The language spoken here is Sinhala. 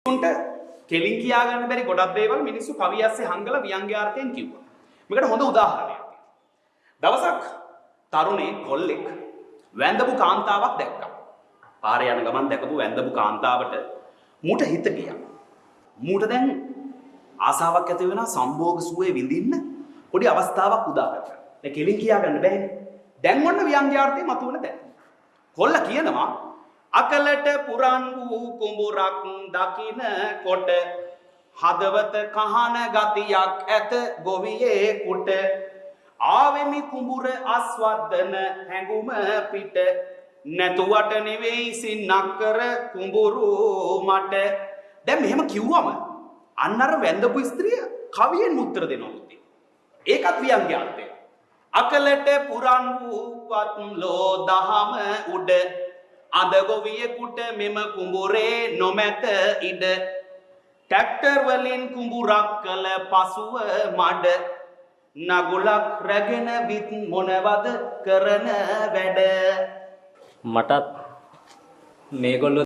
උන්ට කෙලින් කියා ගන්න බැරි ගොඩක් දේවල් මිනිස්සු කවිය ඇස්සේ හංගලා ව්‍යංගාර්ථයෙන් කිව්වා. මේකට හොඳ උදාහරණයක්. දවසක් තරුණේ කොල්ලෙක් වැඳපු කාන්තාවක් දැක්කා. පාරේ යන ගමන් දැකපු වැඳපු කාන්තාවට මූට හිත ගියා. මූට දැන් ආසාවක් ඇති වෙනවා සම්භෝග සුවේ විඳින්න පොඩි අවස්ථාවක් උදා කරගන්න. මේ කෙලින් කියා ගන්න බෑනේ. දැන් ඔන්න ව්‍යංගාර්ථය මතුවන දැන්. කොල්ල කියනවා අකලට පුරන් වූ කුඹුරක් දකින කොට හදවත කහන ගතියක් ඇත ගොවියේ කුට ආවෙමි කුඹුර අස්වද්දන හැඟුම පිට නැතුවට නෙවෙයි සින්නක් කර කුඹුරු මට. දැන් මෙහෙම කිව්වම අන්න අර වැඳපු ස්ත්‍රිය කවියෙන් උත්තර දෙනවා පුතේ. ඒකත් ව්‍යංගාර්ථය. අකලට පුරන් වූවත් ලෝ දහම උඩ අද ගොවියෙකුට මෙම කුඹුරේ නොමැත ඉඩ ට්‍රැක්ටර් වලින් කුඹුරක් කළ පසුව මඩ නගුලක් රැගෙන විත් මොනවද කරන වැඩ. මටත් මේගොල්ලෝ